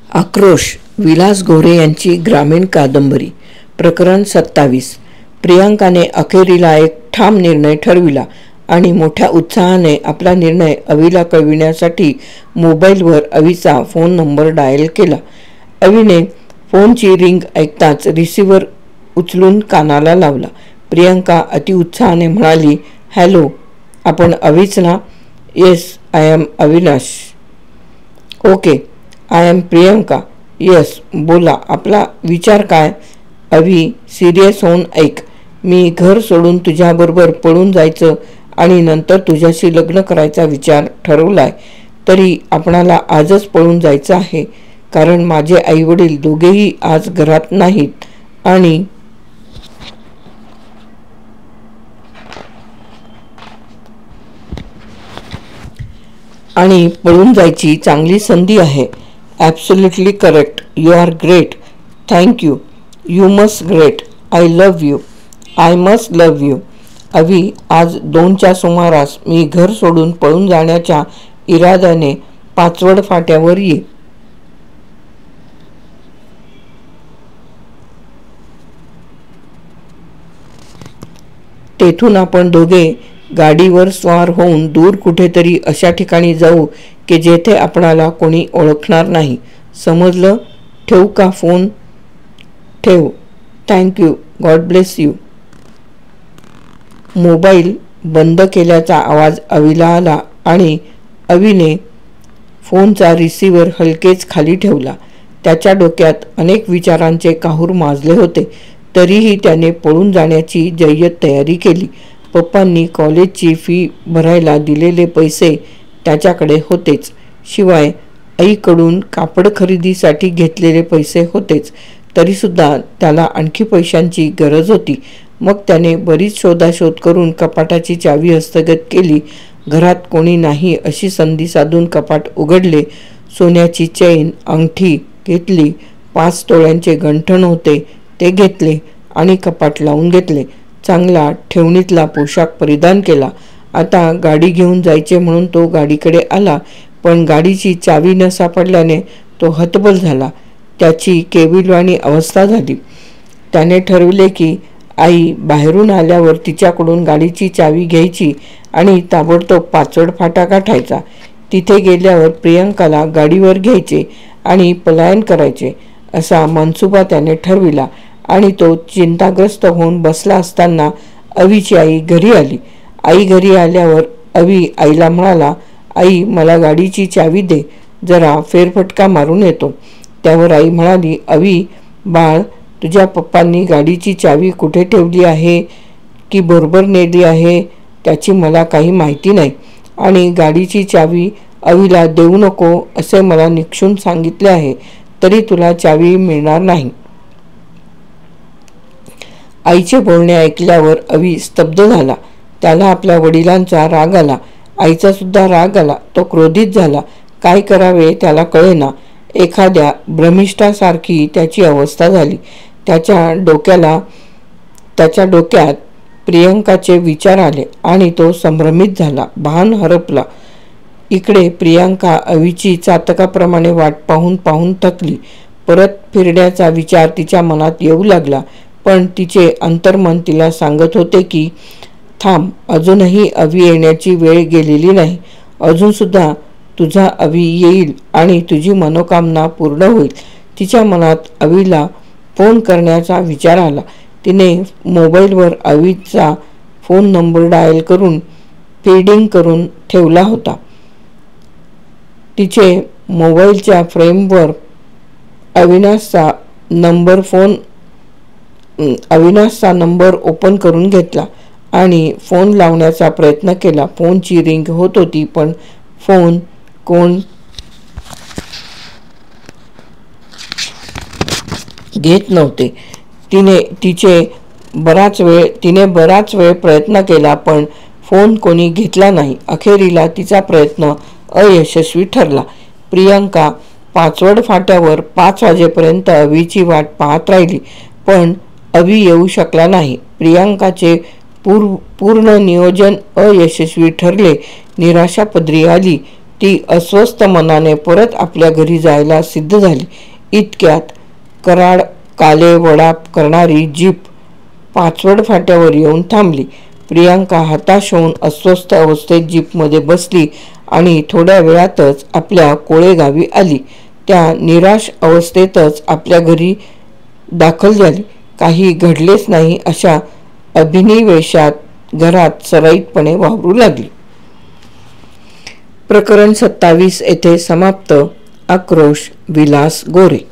आक्रोश विलास गोरे यांची ग्रामीण कादंबरी प्रकरण 27। प्रियांकाने अखेरीला एक ठाम निर्णय ठरविला आणि मोठ्या उत्साहाने आपला निर्णय अवीला कळविण्यासाठी मोबाईलवर अवीचा फोन नंबर डायल केला। अवीने फोनची रिंग ऐकताच रिसिव्हर उचलून कानाला लावला। प्रियांका अतिउत्साहाने म्हणाली, हॅलो, आपण अवीच ना? Yes, I am Avinash. Okay, I am Priyanka. Yes, बोला, आपला विचार काय? अवी सिरियस होऊन ऐक, मी घर सोडून तुझ्याबरोबर पळून जायचं आणि नंतर तुझ्याशी लग्न करायचा विचार ठरवलाय। तरी आपणाला आजच पळून जायचं आहे, कारण माझे आईवडील दोघेही आज घरात नाहीत आणि पळून जायची चांगली संधी आहे। Absolutely correct, you are great, thank you, you must great, I love you, I must love you. Avi, आज 2च्या सुमारास मी घर सोडून पळून जाण्याच्या इराद्याने पाचवड फाट्यावर ये। तेथून आपण दोघे गाडीवर स्वार होऊन दूर कुठेतरी अशा ठिकाणी जाऊ की जेथे आपणाला कोणी ओळखणार नाही, समजलं? ठेवू का फोन? ठेव, thank you, God bless you. Mobile बंद केल्याचा आवाज अवीला आला आणि अवीने फोनचा रिसिव्हर हलकेच खाली ठेवला। त्याच्या डोक्यात अनेक विचारांचे काहूर माजले होते, तरीही त्याने पळून जाण्याची जय्यत तयारी केली। पप्पांनी कॉलेजची फी भरायला दिलेले पैसे त्याच्याकडे होतेच, शिवाय आईकडून कापड खरेदीसाठी घेतलेले पैसे होतेच, तरीसुद्धा त्याला आणखी पैशांची गरज होती। मग त्याने बरीच शोधाशोध करून कपाटाची चावी हस्तगत केली। घरात कोणी नाही अशी संधी साधून कपाट उघडले, सोन्याची चैन अंगठी घेतली, 5 तोळ्यांचे गंठण होते ते घेतले आणि कपाट लावून घेतले। चांगला ठेवणीतला पोशाख परिधान केला। आता गाडी घेऊन जायचे म्हणून तो गाडीकडे आला, पण गाडीची चावी न सापडल्याने तो हतबल झाला। त्याची केविलवाणी अवस्था झाली। त्याने ठरवले की आई बाहेरून आल्यावर तिच्याकडून गाडीची चावी घ्यायची आणि ताबडतोब पाचवड फाटा गाठायचा। तिथे गेल्यावर प्रियंकाला गाडीवर घ्यायचे आणि पलायन करायचे असा मनसुबा त्याने ठरविला आणि तो चिंताग्रस्त होऊन बसला असताना अवीची आई घरी आली। आई घरी आल्यावर अवी आईला म्हणाला, आई, मला गाडीची चावी दे, जरा फेरफटका मारून येतो। त्यावर आई म्हणाली, अवी बाळ, तुझ्या पप्पांनी गाडीची चावी कुठे ठेवली आहे की बरोबर नेली आहे त्याची मला काही माहिती नाही आणि गाडीची चावी अवीला देऊ नको असे मला निक्षून सांगितले आहे, तरी तुला चावी मिळणार नाही। आईचे बोलणे ऐकल्यावर अवी स्तब्ध झाला। त्याला आपल्या वडिलांचा राग आला, आईचा सुद्धा राग आला। तो क्रोधित झाला। काय करावे त्याला कळेना। एखाद्या भ्रमिष्ठासारखी त्याची अवस्था झाली। त्याच्या डोक्यात प्रियंकाचे विचार आले आणि तो संभ्रमित झाला, भान हरपला। इकडे प्रियंका अवीची चातकाप्रमाणे वाट पाहून पाहून थकली। परत फिरण्याचा विचार तिच्या मनात येऊ लागला, पण तिचे अंतर्मन तिला सांगत होते की थांब, अजूनही अवी येण्याची वेळ गेलेली नाही। अजूनसुद्धा तुझा अवी येईल आणि तुझी मनोकामना पूर्ण होईल। तिच्या मनात अवीला फोन करण्याचा विचार आला। तिने मोबाईलवर अवीचा फोन नंबर डायल करून फीडिंग करून ठेवला होता। तिचे मोबाईलच्या फ्रेमवर अविनाशचा नंबर ओपन करून घेतला आणि फोन लावण्याचा प्रयत्न केला। फोनची रिंग होत होती, पण फोन कोण घेत नव्हते। तिने बराच वेळ प्रयत्न केला, पण फोन कोणी घेतला नाही। अखेरीला तिचा प्रयत्न अयशस्वी ठरला। प्रियंका पाचवड फाट्यावर 5 वाजेपर्यंत अवीची वाट पाहत राहिली, पण अवी येऊ शकला नाही। प्रियंकाचे पूर्ण नियोजन अयशस्वी ठरले। निराशा पदरी आली। ती अस्वस्थ मनाने परत आपल्या घरी जायला सिद्ध झाली. इतक्यात कराड काले वडाप करणारी जीप पाचवड फाट्यावर येऊन थांबली. प्रियांका हताश होऊन अस्वस्थ अवस्थेत जीपमध्ये बसली आणि थोड्या वेळातच आपल्या कोळेगावी आली. त्या निराश अवस्थेतच आपल्या घरी दाखल झाली. काही घडलेच नाही अशा अभिनिवेशात घरात सराईतपणे वावरू लागली. प्रकरण 27 येथे समाप्त. आक्रोश विलास गोरे.